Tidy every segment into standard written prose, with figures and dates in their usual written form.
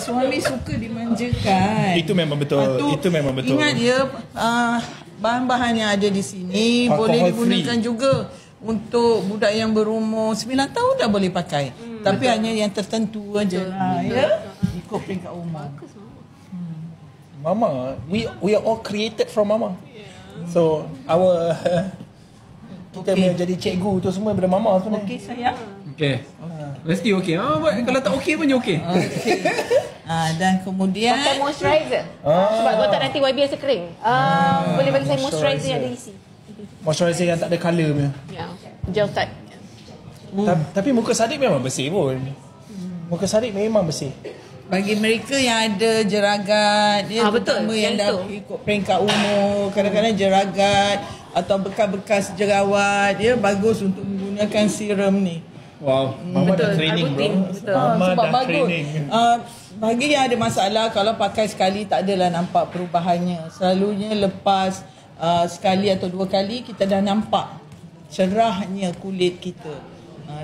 Suami suka dimanjakan. Itu memang betul. Itu memang betul. Ingat ya, bahan-bahan yang ada di sini boleh digunakan juga untuk budak yang berumur 9 tahun dah boleh pakai. Tapi hanya yang tertentu aja lah ya. Ikut peringkat umur. Mama, we are all created from Mama. So our kita jadi cikgu tu semua daripada Mama sebenarnya. Okey sayang. Okey. Mesti okey. Kalau tak okey pun okey. Dan kemudian pakai moisturizer. Sebab kalau tak nanti YB rasa kering. Boleh bagi saya moisturizer yang ada isi. Moisturizer yang tak ada colour punya. Ya, gel type. Tapi muka Sadiq memang bersih pun. Muka Sadiq memang bersih. Bagi mereka yang ada jeragat, betul, yang dah ikut peringkat umur, kadang-kadang jeragat atau bekas-bekas jerawat, bagus untuk menggunakan serum ni. Wow, Mama dah training bro. Mama sebab dah bagus. Training. Bagi yang ada masalah, kalau pakai sekali tak adalah nampak perubahannya. Selalunya lepas sekali atau 2 kali kita dah nampak cerahnya kulit kita.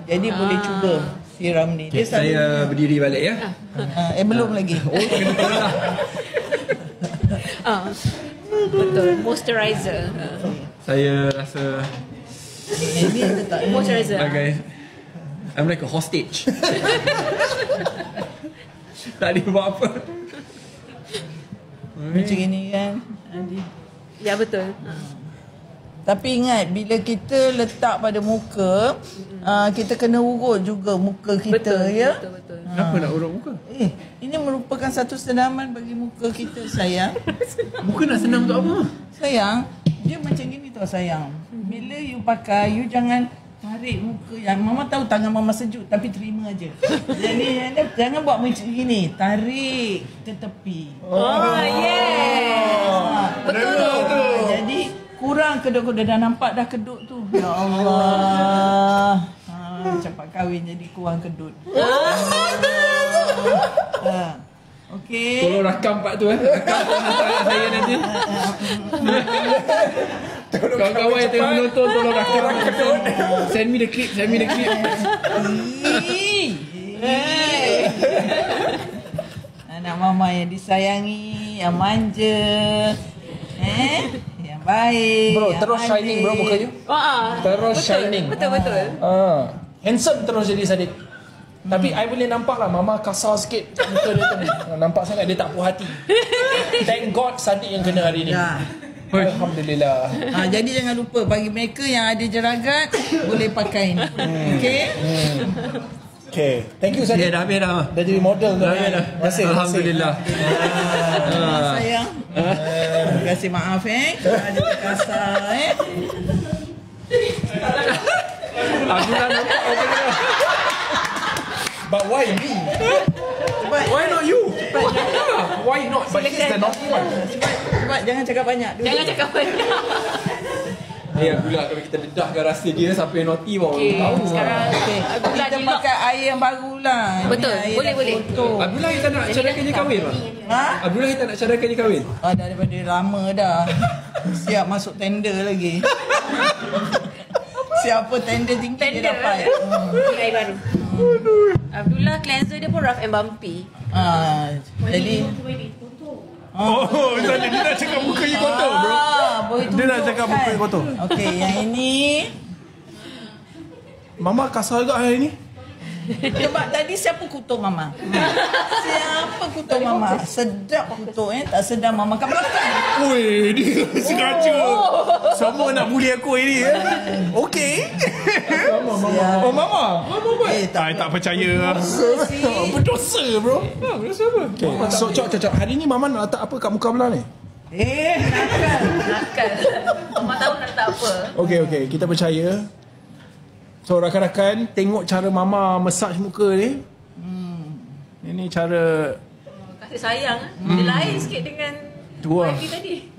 Jadi boleh cuba serum ni. Okay, saya berdiri balik ya. Belum lagi. Kena tolong lah. Betul, moisturizer. Saya rasa Ini letak Moisturizer. guys, I'm like a hostage. Tak ada buat apa. macam ini kan. Ya betul. Tapi ingat, bila kita letak pada muka, kita kena urut juga muka kita, ya. Betul. Kenapa nak urut muka? Ini merupakan satu senaman bagi muka kita, sayang. Muka nak senam untuk apa? Sayang, dia macam gini tau sayang. Bila you pakai, you jangan tarik muka yang Mama tahu tangan Mama sejuk, tapi terima aja. Jadi jangan buat macam gini, tarik ke tepi. Betul. Jadi kurang kedut-kedut, dah nampak dah kedut tu. Ya Allah. Cepat kahwin jadi kurang kedut. Okey. Tolong rakam part tu Rakam tu hantar saya nanti. Kawan-kawan yang tengah menonton, tolong rakam. Send me the clip. Anak Mama yang disayangi, yang manja, yang baik. Bro, yang terus shining bro muka you. Terus shining. Betul. Handsome terus jadi Sadiq. Tapi I boleh nampak lah Mama kasar sikit kat muka dia tu. Nampak sangat dia tak puas hati. Thank God Sadiq yang kena hari ni. Alhamdulillah. Jadi jangan lupa, bagi mereka yang ada jeragat boleh pakai ni. Okey? Okay. Thank you Sadiq. Dah habis dah. Dah jadi model dah. Terima kasih. Alhamdulillah. Sayang. Terima kasih, maaf kalau ada kasar Abdullah nampak macam mana? But why me? Why not you? Why not? But he's the naughty one. Sebab jangan cakap banyak. Jangan cakap banyak. Abdullah, kalau kita dedahkan rasa dia sampai naughty baru tahu. Sekarang Abdullah Kita pakai air yang baru lah. Betul, boleh. Abdullah kita nak cadangkan je kahwin lah. Abdullah kita nak cadangkan je kahwin. Daripada lama dah. Siap masuk tender lagi. Siapa tender tinggi dia dapat. Air baru. Abdullah cleanser dia pun rough and bumpy. Jadi Dia nak cakap muka you kotor bro. Dia nak cakap muka you kotor. Okey, yang ini Mama kasar juga hari ni. sebab tadi siapa kutuk Mama? Siapa kutuk Mama? Sedap kutuk tak sedap Mama kat belakang. Weh, dia sengaja. Semua nak bully aku ini Okey. Oh Mama. Tak percaya. Berdosa bro. Berdosa apa? Okay. So cok. Hari ni Mama nak letak apa kat muka belah ni? Nakal. Mama tahu nak letak apa. Okey, kita percaya. So rakan-rakan, tengok cara Mama massage muka ni. Ini cara Kasih sayang. Dia lain sikit dengan YB tadi.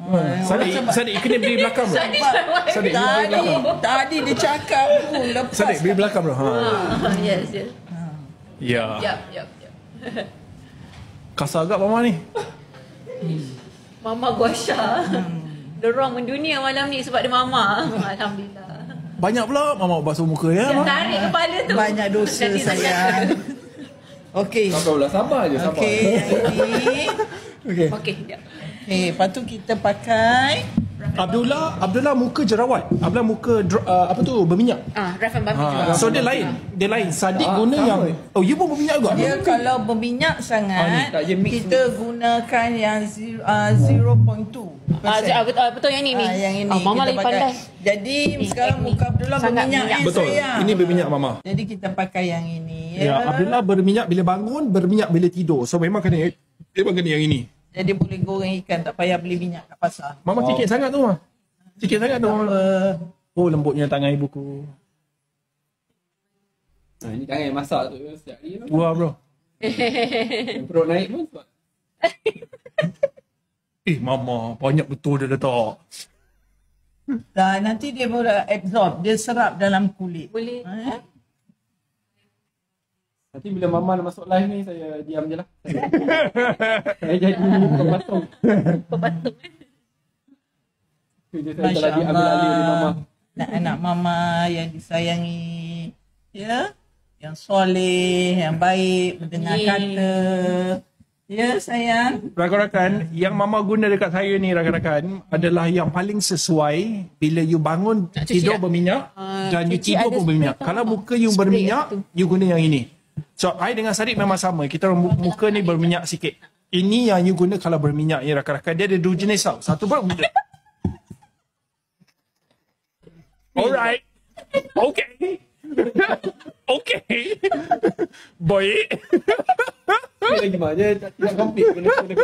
Sadiq kena beri belakang bro. Sadiq beri belakang. Tadi dia cakap lepas. Sadiq beri belakang bro. Yes. Ya. Yap. Kasar agak Mama ni. Mama Guasha. Dorang mendunia malam ni sebab dia Mama. Alhamdulillah. Banyak pula Mama basuh muka ya. Yang tarik kepala tu. Banyak dosa Jadi sayang. Okey. Kau lah sabar je, sabar. Okey, yang ini. Okay. Okey, sekejap. Okey, lepas tu kita pakai Abdullah muka jerawat. Abdullah muka berminyak. Raf and Bumpy juga. So dia lain. Sadik guna sama. yang you pun berminyak juga. dia kalau berminyak sangat tak, dia mix kita gunakan yang 0.2%. Betul yang ni. Yang ini Mama kita lagi pakai. pandai. Jadi sekarang ni. muka Abdullah Sangat berminyak minyak. Betul. sayang. Ini berminyak mama. Jadi kita pakai yang ini Ya, Abdullah berminyak bila bangun, berminyak bila tidur. So memang kena yang ini. Jadi boleh goreng ikan, tak payah beli minyak kat pasar. Mama sikit sangat tu mah. Sikit sangat tu. Apa? Oh, lembutnya tangan ibuku. Ini tangan yang masak tu setiap hari tu. Wah, bro. Perut naik pun sebab Mama, banyak betul dia letak. Dan nanti dia boleh absorb, dia serap dalam kulit. Boleh. nanti bila Mama dah masuk live ni saya diam je lah. Saya jadi pembatung. Kerja saya Masya lagi ambil alih oleh Mama. Anak-anak mama yang disayangi, ya, yang soleh, yang baik, mendengar kata. Ya sayang. Rakan-rakan, yang mama guna dekat saya ni rakan-rakan adalah yang paling sesuai bila you bangun tidur berminyak dan you cuci tidur ada pun berminyak. spray Kalau tau. muka you Spray berminyak, tu. you guna yang ini. So, I dengan Sadiq memang sama. Kita orang muka ni berminyak sikit. Ini yang you guna kalau berminyak ni rakan-rakan. Dia ada dua jenis tau. Satu pun alright. Okay. Okay. Baik. Ini lagi mak je tidak komplit benda tu.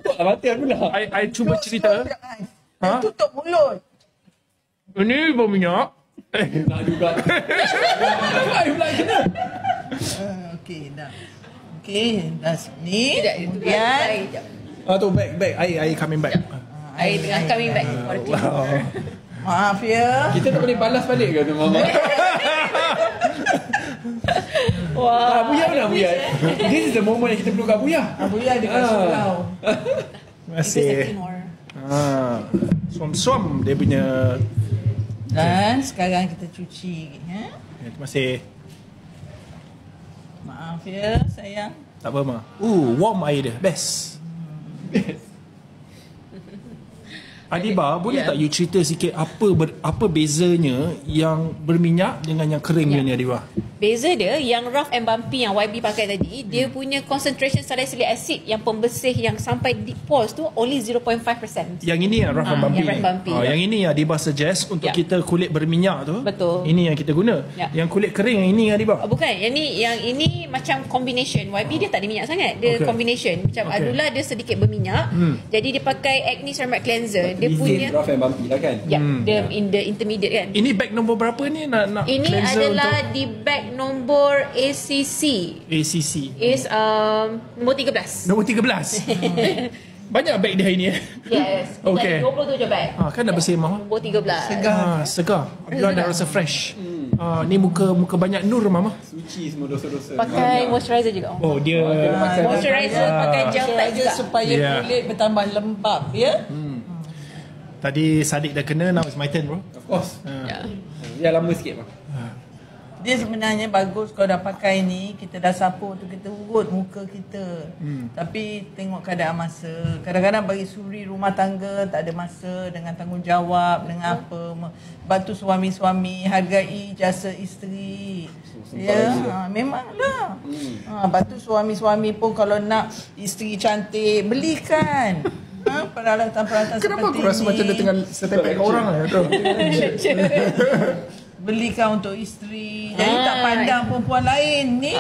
Tuklah mati pula. I cuba cerita. Ha? Tutup mulut. Ini berminyak. Nak juga. Ai pula kena. Okey, dah. Okey, dah sini. Kemudian Tu back. I coming back. I tengah coming back. maaf ya. Kita tak boleh balas balik ke tu Mama? Wah. Buya mana Buya? This is the moment yang kita perlu kat Buya. Abu ya dekat surau. Terima kasih. Suam-suam dia punya. Dan sekarang kita cuci. Terima kasih. Maaf ya sayang. Tak apa ma. Warm air dia. Best. Adiba, boleh tak you cerita sikit apa bezanya yang berminyak dengan yang kering ni Adiba? Beza dia yang rough and bumpy yang YB pakai tadi, dia punya concentration salicylic acid yang pembersih yang sampai deep pores tu only 0.5%. Yang ini yang rough and bumpy. yang rough and bumpy. Yang ini yang Adiba suggest untuk kita kulit berminyak tu. Betul. Ini yang kita guna. Yang kulit kering yang ini Adiba. Bukan, yang ini macam combination. YB dia tak ada minyak sangat. Dia combination. Macam Abdullah dia sedikit berminyak. Jadi dia pakai acne ceramic cleanser. Dia punya rough and bumpy lah kan? dia in the intermediate kan. Ini bag nombor berapa ni nak Ini cleanser adalah untuk di bag nombor ACC. ACC. Is nombor 13. Nombor 13. Banyak bag dia hari ni. Yes. Okay. 27 bag. Kan dah bersih mama. Nombor 13. Segar. Abdullah dah rasa fresh. Ni muka banyak nur mama. Suci semua dosa-dosa. Pakai moisturizer juga. Oh dia Moisturizer pakai gel type juga. Supaya kulit bertambah lembap ya. Tadi Sadiq dah kena, now it's my turn bro. Of course. Ya lama sikit bang. Dia sebenarnya bagus kalau dah pakai ni, kita dah sapu tu kita urut muka kita. Tapi tengok keadaan masa. Kadang-kadang bagi suri rumah tangga tak ada masa dengan tanggungjawab dengan apa. Sebab tu suami-suami hargai jasa isteri. Ya, memanglah. Lepas tu suami-suami pun kalau nak isteri cantik, belikan. Peralatan-peralatan seperti ni. Kenapa aku rasa macam dia tengah setepek kat orang lah tu? Belikan untuk isteri. Jadi tak pandang perempuan lain ni.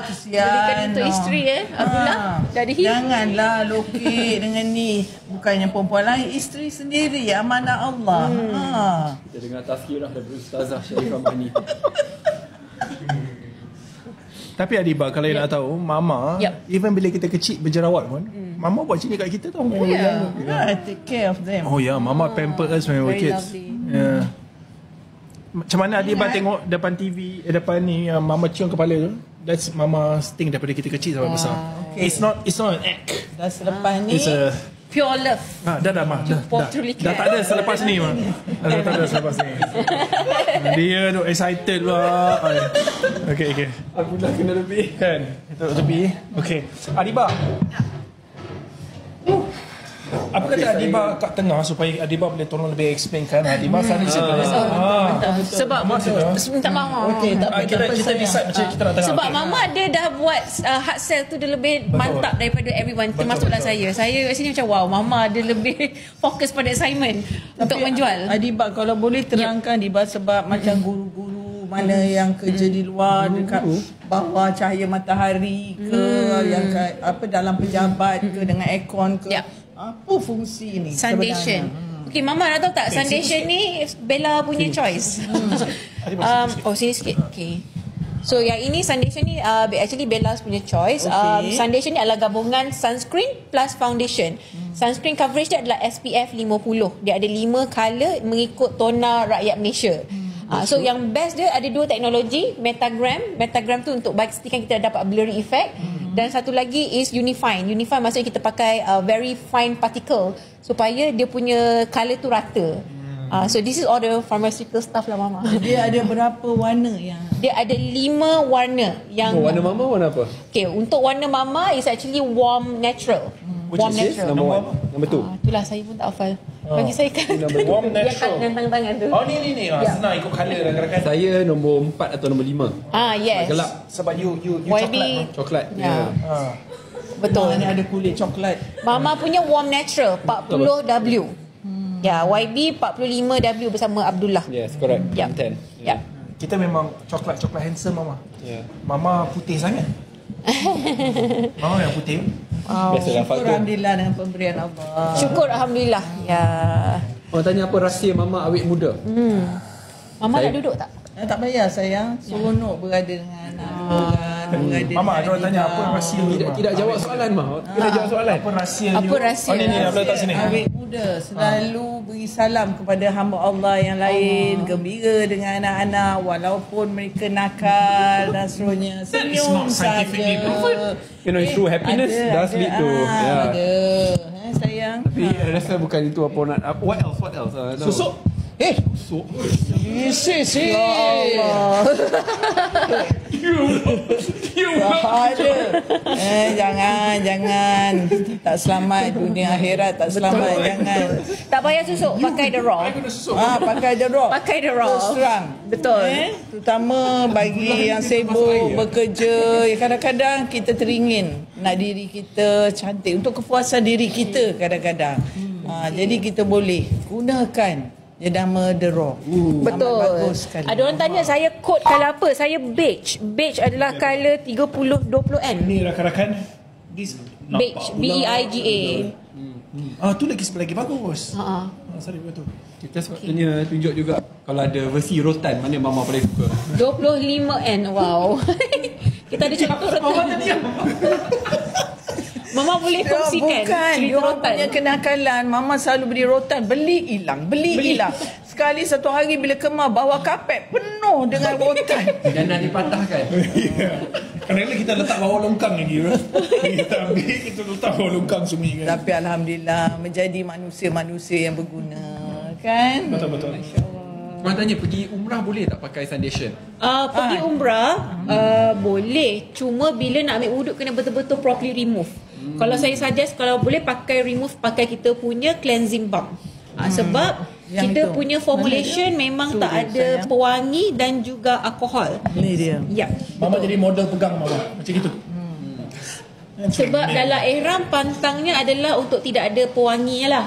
Kesian. Belikan untuk isteri Abdullah. Jadi janganlah lokek dengan ni. Bukannya perempuan lain, isteri sendiri, amanah Allah. Kita dengar tazkirah daripada Ustazah Sharifah Mahni. Tapi Adiba, kalau nak tahu, Mama, even bila kita kecil berjerawat pun, Mama buat sini kat kita tau. Take care of them. Oh ya, Mama pamper us when we were kids. Macam mana Adiba tengok depan TV, depan ni, Mama cium kepala tu. That's Mama's thing daripada kita kecil sampai besar. Okay. It's not an act. Dah selepas ni, It's a Pure love. Dah mah. Dah tak ada selepas ni mah. Dah tak ada selepas ni. Dia tu excited lah. Okay. Aku dah kena lebih. Kan? Itu tepi. Okay. Adiba. Apa kata Adiba kat tengah supaya Adiba boleh tolong lebih explainkan Adiba sana Sebab minta maaf. Okey, tak apa. kita decide macam kita nak tengah. Sebab mama dia dah buat hard sell tu dia lebih mantap daripada everyone, termasuklah saya. Saya kat sini macam wow, mama dia lebih fokus pada assignment untuk menjual. Adiba kalau boleh terangkan Adiba sebab macam guru-guru mana yang kerja di luar dekat bawah cahaya matahari ke yang dalam pejabat ke dengan aircon ke. Apa fungsi ni Foundation. Okay, mama nak tahu tak foundation ni Bella punya choice. Sini sikit. Okay. So yang ini foundation ni actually Bella's punya choice. Foundation ni adalah gabungan sunscreen plus foundation. Sunscreen coverage dia adalah SPF 50. Dia ada 5 color mengikut tona rakyat Malaysia. So yang best dia ada 2 teknologi, Metagram tu untuk pastikan kita dapat blurry effect, dan satu lagi is Unifine. Unifine maksudnya kita pakai very fine particle supaya dia punya color tu rata. So this is all the pharmaceutical stuff lah mama. Dia ada berapa warna yang? Dia ada 5 warna yang Warna mama warna apa? Okay, untuk warna mama is actually warm natural. Warm natural. Number 2. Itulah saya pun tak hafal. Bagi saya kan warm natural. Yang tangan tu. Ni. Senang ikut colour kadang-kadang. Saya nombor 4 atau nombor 5. Yes. Gelap. Sebab you YB coklat. Coklat. Ya. Betul. Mana ada kulit coklat. Mama punya warm natural 40W. Ya, YB 45W bersama Abdullah. Yes, correct. Ya. 10. Ya. Kita memang coklat handsome mama. Mama putih sangat. Mama yang putih. Biasalah Syukur faktor. Alhamdulillah dengan pemberian Allah. Syukur alhamdulillah. Ya. Orang tanya apa rahsia mama awet muda? Mama nak duduk tak? Tak payah sayang. Seronok berada dengan anak. Mama ada orang tanya apa rahsia Tidak jawab soalan mah. Tidak jawab soalan. Apa rahsia Apa rahsia? Ni nak letak sini. Awet muda selalu beri salam kepada hamba Allah yang lain, gembira dengan anak-anak walaupun mereka nakal dan seterusnya. Senyum saja. True happiness does lead to. Ada. Sayang. Tapi rasa bukan itu apa nak. What else? Susuk. Susuk. Si. Ya Allah. Jangan. Tak selamat dunia akhirat, tak selamat. Jangan. Tak payah susuk, pakai the raw. Pakai the raw. Pakai the raw. Terus terang. Betul. Terutama bagi yang sibuk bekerja, kadang-kadang kita teringin nak diri kita cantik untuk kepuasan diri kita kadang-kadang. Jadi kita boleh gunakan jenama The Raw. Betul. Bagus sekali. Ada orang tanya saya kod color apa? Saya beige. Beige adalah color 3020N. Ni rakan-rakan. Beige. BEIGA. Tu lagi bagus. Sorry betul. Kita sepatutnya tunjuk juga kalau ada versi rotan mana mama paling suka. 25N. Wow. Kita ada cerita rotan. Mama boleh kongsikan Bukan, cerita diorang rotan. punya kenakalan. Mama selalu beli rotan, beli hilang. Sekali satu hari bila kemas bawa kapet penuh dengan rotan. Jangan dipatahkan. Kadang-kadang kita letak bawah longkang lagi. Kita ambil, kita letak bawah longkang semua kan. Tapi alhamdulillah menjadi manusia-manusia yang berguna, kan? Betul-betul. Orang tanya pergi umrah boleh tak pakai foundation? Pergi umrah boleh, cuma bila nak ambil wuduk kena betul-betul properly remove. Kalau saya suggest kalau boleh pakai kita punya cleansing balm. Sebab yang kita itu. punya formulation memang tak ada pewangi dan juga alkohol. Ini dia. Ya. Mama jadi model pegang mama macam gitu. Sebab dalam ihram pantangnya adalah untuk tidak ada pewanginya lah.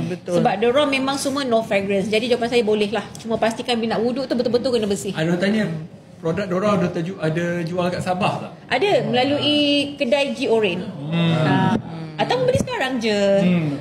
Betul. Sebab diorang memang semua no fragrance. Jadi jawapan saya boleh lah. Cuma pastikan bila nak wuduk tu betul-betul kena bersih. Ada orang tanya produk diorang ada jual kat Sabah tak? Ada melalui kedai G Orange. Atau beli sekarang je.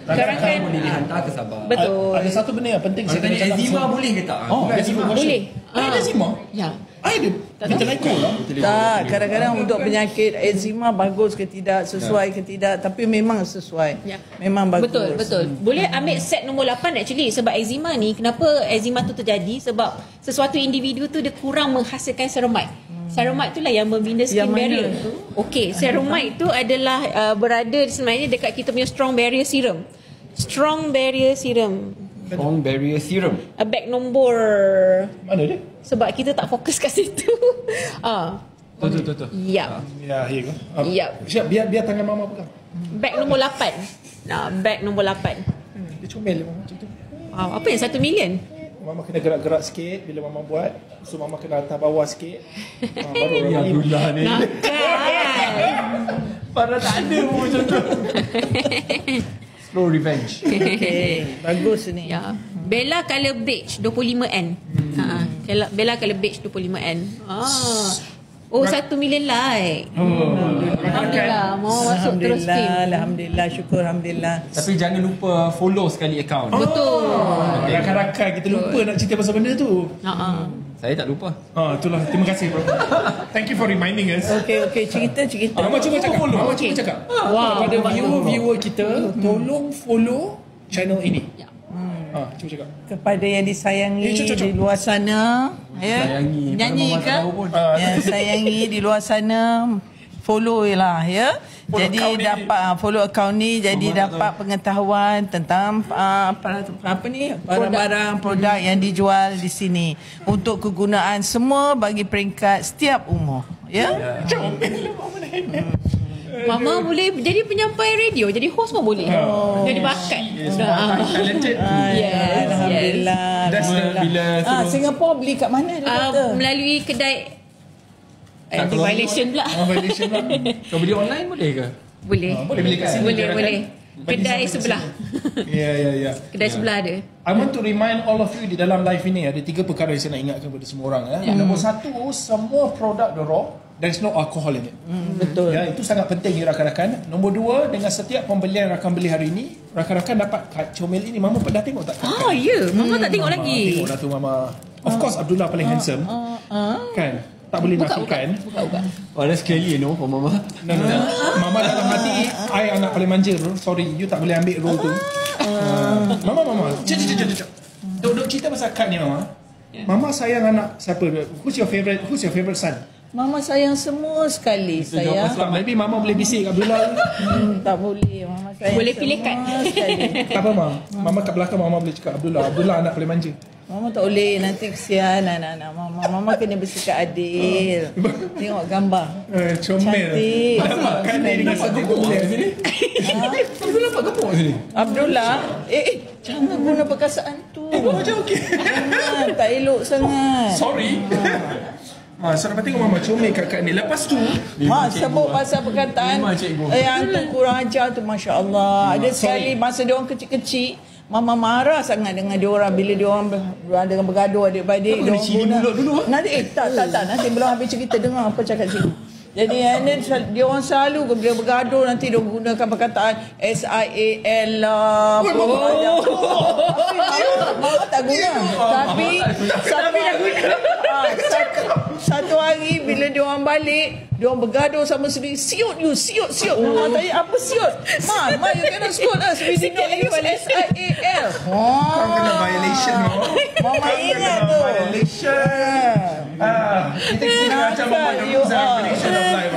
Sekarang kan Boleh dihantar ke Sabah. betul. Ada satu benda yang penting Orang tanya eczema boleh ke tak? eczema Boleh. Ada eczema? Ya. Ada. Vitiligo lah. Tak, kadang-kadang untuk penyakit eczema bagus ke tidak, sesuai ke tidak, tapi memang sesuai. Ya. Memang bagus. Betul. Boleh ambil set nombor 8 actually. Sebab eczema ni, kenapa eczema tu terjadi? Sebab sesuatu individu tu dia kurang menghasilkan ceramide. Ceramide tu lah yang membina skin Yang mana barrier. tu? Okey, ceramide tu adalah berada sebenarnya dekat kita punya strong barrier serum. Strong Barrier Serum. Strong Barrier Serum. Bag nombor. Mana dia? Sebab kita tak fokus kat situ. Tu. Yap. Ya, here you go. Yap. Siap, biar tangan mama pegang. Bag nombor 8. Bag nombor 8. Dia comel mama macam tu. Apa yang 1 million? Mama kena gerak-gerak sikit bila mama buat. So mama kena atas bawah sikit. Baru Ya Abdullah ni. Pada tak ada pun macam tu. Slow revenge. Okay, bagus ni. Ya. Bella Color Beige 25N. Bella Color Beige 25N. Oh, 1 million like. Alhamdulillah. Mau masuk terus team. Alhamdulillah, syukur alhamdulillah. Tapi jangan lupa follow sekali account. Betul. Rakan-rakan kita lupa nak cerita pasal benda tu. Saya tak lupa. Itulah. Terima kasih bro. Thank you for reminding us. Okay, cerita. Mama cuba cakap. Mama cuba cakap. Kepada viewer kita, tolong follow channel ini. Ya. Cuba cakap. Kepada yang disayangi di luar sana, Sayangi. nyanyi ke? Yang sayangi di luar sana, follow lah ya. Jadi dapat follow account ni, jadi dapat pengetahuan tentang barang-barang produk yang dijual di sini untuk kegunaan semua bagi peringkat setiap umur ya. Mama boleh jadi penyampai radio, jadi host pun boleh. Jadi bakat. Talented. Yes. Alhamdulillah. Bila Singapura beli kat mana dia kata? Melalui kedai violation pula. Violation lah. kau beli online boleh ke? Boleh. Boleh beli kat sini. Boleh. Kedai sebelah. Ya. Kedai sebelah ada. I want to remind all of you di dalam live ini ada 3 perkara yang saya nak ingatkan kepada semua orang. Nombor 1, semua produk The Raw, there is no alcohol in it. Betul. Ya, itu sangat penting rakan-rakan. Nombor 2, dengan setiap pembelian rakan beli hari ini, rakan-rakan dapat kad comel ini. Mama pernah tengok tak? Ya. Mama tak tengok lagi. Tengok dah tu Mama. Of course Abdullah paling handsome. Kan? Tak boleh nafikan. Buka. That's clearly for Mama. No. Mama dalam hati I anak paling manja bro. Sorry, you tak boleh ambil role tu. Mama. Cik. Duduk cerita pasal kad ni Mama. Mama sayang anak siapa? Who's your favorite son? Mama sayang semua sekali saya. Maybe Mama boleh bisik kat Abdullah. Tak boleh. Mama sayang Boleh pilih kad. Tak apa Mama. Mama kat belakang Mama boleh cakap Abdullah anak paling manja. Mama tak boleh, nanti kesian anak-anak Mama. Mama kena bersikap adil. Tengok gambar. Comel. Cantik. Nampak kan dia dengan satu kumpulan sini. Abdullah nampak gemuk sini. Abdullah, jangan guna perkataan tu. Macam okey. Jangan, tak elok sangat. Sorry. So dapat tengok Mama comel kakak ni. Lepas tu sebut pasal perkataan yang tu kurang ajar tu, Masya Allah. Ada sekali masa dia orang kecil-kecil, Mama marah sangat dengan dia orang bila dia orang dengan bergaduh adik-beradik. Dia orang cili mulut dulu. Nanti tak. Nanti belum habis cerita dengar apa cakap cikgu. Jadi dia orang selalu bila bergaduh nanti dia gunakan perkataan SIAL lah. Mama tak guna. Tapi satu hari bila dia orang balik, dia orang bergaduh sama sendiri. Siut. Mama tanya apa siut? Ma, you cannot scold us. We did not use SIAL. kau kena violation. Mama ingat tu. Kita macam Mama violation of life.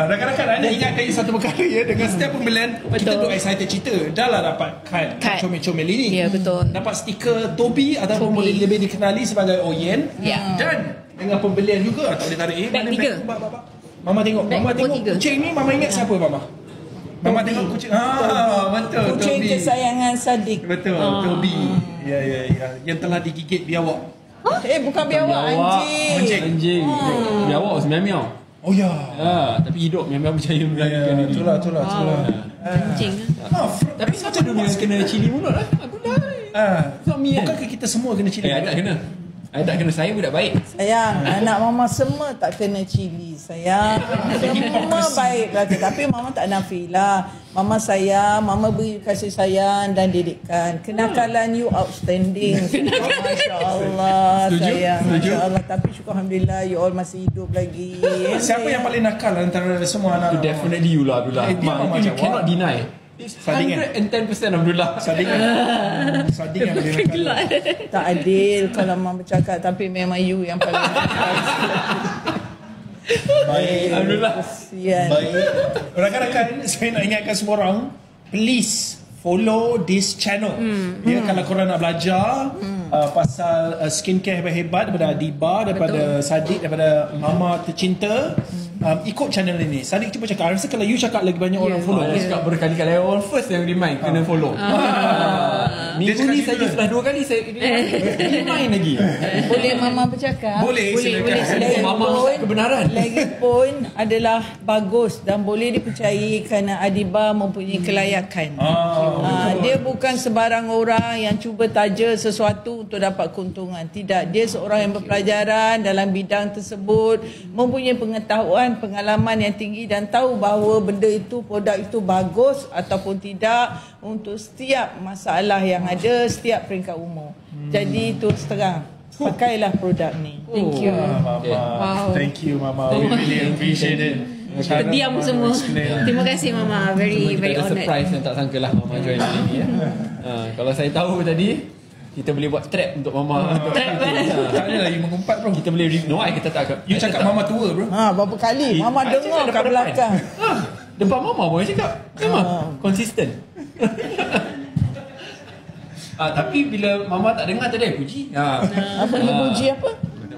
Rakan-rakan anda ingatkan satu perkara ya. Dengan setiap pembelian kita duk excited cerita. Dah lah dapat kad comel-comel ini. Ya, betul. Dapat stiker Toby ataupun boleh lebih dikenali sebagai Oyen. Ya. Dan dengan pembelian juga tak boleh tarik. Bag 3. Mama tengok. Bag Mama tengok 3. kucing ni. Mama ingat siapa Mama? Mama tengok kucing. Betul. Kucing Toby. kesayangan Sadiq. Betul. Toby. Ya. Yang telah digigit biawak. Bukan biawak, anjing. Biawak miau-miau. Oh ya. Tapi hidup miau-miau percaya melarikan diri. Itulah. Anjing. Tapi macam dunia kena cili mulut lah. Bukankah kita semua kena cili? I tak kena saya budak baik. Sayang, anak Mama semua tak kena cili. Sayang, semua baik. Tapi Mama tak nafilah. Mama sayang, Mama beri kasih sayang dan didikan. Kenakalan you outstanding. Masya Allah, sayang. Masya Allah. Tapi syukur Alhamdulillah, you all masih hidup lagi. Siapa yang paling nakal antara semua anak? Definitely you lah Abdullah. You cannot deny. 110% Abdullah. Sading yang boleh nakal. Tak adil kalau Mama bercakap, tapi memang you yang paling nakal. Baik. Alhamdulillah. Kesian. Baik. Rakan-rakan, saya nak ingatkan semua orang, please follow this channel. Ya, kalau korang nak belajar pasal skincare hebat-hebat daripada Adiba, daripada Sadiq, daripada Mama tercinta, ikut channel ini. Sadiq cuba cakap, rasa kalau you cakap lagi banyak orang follow. Dia cakap berkali-kali, orang first yang remind kena follow. Minggu ni saja sudah 2 kali saya remind lagi. Boleh Mama bercakap? Boleh, silakan. Mama kebenaran. Lagipun adalah bagus dan boleh dipercayai kerana Adiba mempunyai kelayakan. Dia bukan sebarang orang yang cuba taja sesuatu untuk dapat keuntungan. Tidak, dia seorang yang berpelajaran dalam bidang tersebut, mempunyai pengetahuan, pengalaman yang tinggi dan tahu bahawa benda itu, produk itu bagus ataupun tidak untuk setiap masalah yang ada, setiap peringkat umur. Jadi terus terang, pakailah produk ni. Thank you. Mama. Wow. Thank you, Mama. We really appreciate it. Terdiam semua. Terima kasih Mama. Very Kita honored. surprise yang tak sangka lah Mama join hari ni. Kalau saya tahu tadi, kita boleh buat trap untuk Mama. Trap Tak ada lagi mengumpat bro. Kita boleh kita tak. You cakap Mama tua bro. Berapa kali Mama I dengar cakap kat depan. belakang. Depan Mama pun saya cakap. Memang konsisten. Tapi bila Mama tak dengar tadi puji. Apa dia puji apa?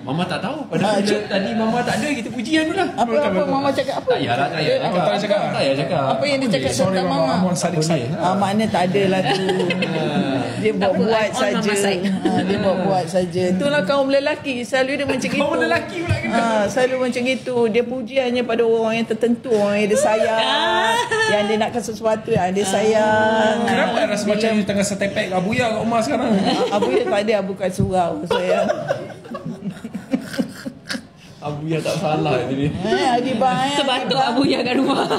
Mama tak tahu. Padahal bila tadi Mama tak ada, kita pujian dulu lah. Apa Mama cakap apa? Tak payahlah, tak payah cakap. Tak payah cakap. Apa yang dia cakap tentang Mama? Mama Sadiq saya. Makna tak ada lah tu. Dia buat on Mama saja. side. Dia buat saja. Itulah kaum lelaki. Selalu dia macam gitu. Kaum lelaki pula kita. Selalu macam itu. Dia puji hanya pada orang yang tertentu, orang yang dia sayang, yang dia nakkan sesuatu yang dia sayang. Kenapa rasa macam you tengah setepek Abuya kat rumah sekarang? Abu ya tak ada, Abu kat surau sayang. Abu ya tak salah tadi. Adiba Sebatuk Abu yang kat rumah.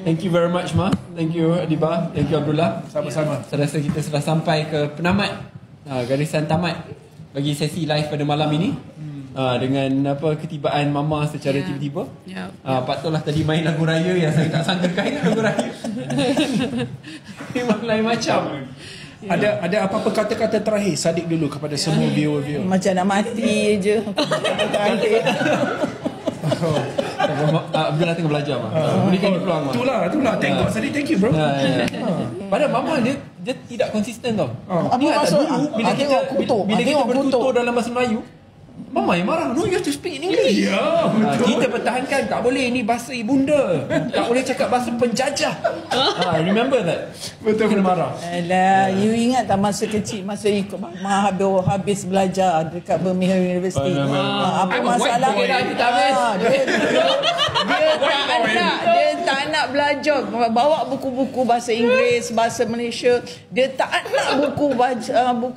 Thank you very much Ma. Thank you Adiba. Thank you Abdullah. Sama-sama. Saya rasa kita sudah sampai ke penamat, garisan tamat bagi sesi live pada malam ini. Dengan ketibaan Mama secara tiba-tiba. Patutlah tadi main lagu raya yang saya tak sangkakan lagu raya. Memang lain macam. Ada apa-apa kata-kata terakhir Sadiq dulu kepada semua viewer-viewer? Macam nak mati je. Abdullah tengah belajar Ma. Berikan dia peluang Ma. Itulah. Thank you bro. Padahal Mama dia tidak konsisten tau. Apa Dia maksud? dulu bila kita Tengok bertutur dalam bahasa Melayu, Mama yang marah. No, you have to speak in English. Ya, betul. Kita pertahankan. Tak boleh. Ini bahasa ibunda. Tak boleh cakap bahasa penjajah. Remember that? Betul. Kena marah. Alah, you ingat tak masa kecil, masa ikut Mama habis belajar dekat Birmingham University. Apa I'm a white masalah? boy dah, kita habis. Dia tak nak belajar. Bawa buku-buku bahasa Inggeris, bahasa Malaysia. Dia tak nak buku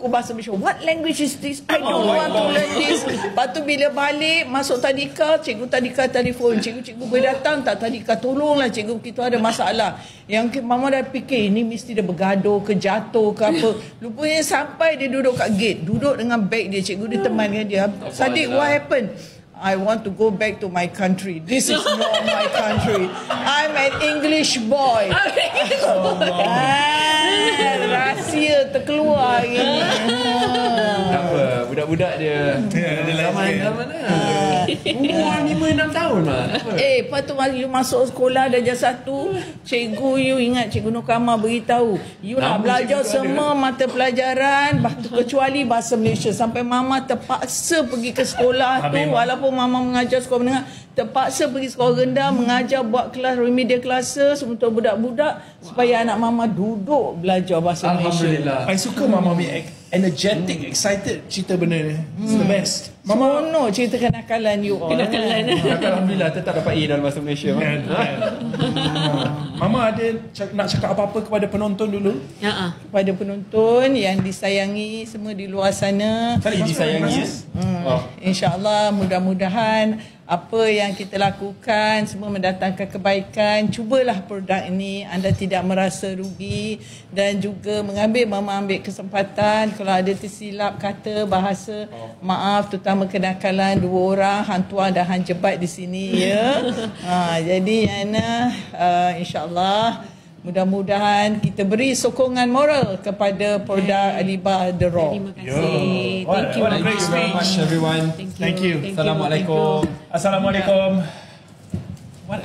bahasa Malaysia. What language is this? I don't want to learn this. Lepas tu bila balik masuk tadika, cikgu tadika telefon, cikgu boleh datang tak tadika, tolonglah cikgu, kita ada masalah. Yang Mama dah fikir ini mesti dia bergaduh ke jatuh ke apa. Lupanya sampai dia duduk kat gate, duduk dengan beg dia, cikgu dia temankan dia. Sadiq, what happened? I want to go back to my country. This is not my country. I'm an English boy. Rahsia terkeluar hari ni. Tak apa. Budak-budak dia zaman-zaman umur 5-6 tahun lah. Lepas tu you masuk sekolah darjah 1, cikgu you ingat Cikgu Nurkama beritahu you nak belajar semua mata pelajaran kecuali bahasa Malaysia. Sampai Mama terpaksa pergi ke sekolah tu, walaupun Mama mengajar sekolah menengah, terpaksa pergi sekolah rendah mengajar, buat kelas remedial classes untuk budak-budak supaya anak Mama duduk belajar bahasa Malaysia. Alhamdulillah. I suka Mama energetic, excited cerita benda ni. It's the best. Mama no cerita kenakalan you all. Alhamdulillah tetap dapat A dalam bahasa Malaysia. Mama ada nak cakap apa-apa kepada penonton dulu? Kepada penonton yang disayangi semua di luar sana. Kali disayangi. InsyaAllah mudah-mudahan apa yang kita lakukan semua mendatangkan kebaikan. Cubalah produk ini, anda tidak merasa rugi. Dan juga Mama ambil kesempatan kalau ada tersilap kata bahasa, maaf, terutama kenakalan 2 orang, Hang Tuan dan Hang Jebat di sini ya. Jadi Ana insyaAllah mudah-mudahan kita beri sokongan moral kepada produk Adiba The Raw. Terima kasih. Thank you. What a great Very much speech. everyone. Thank you. Assalamualaikum. Assalamualaikum. What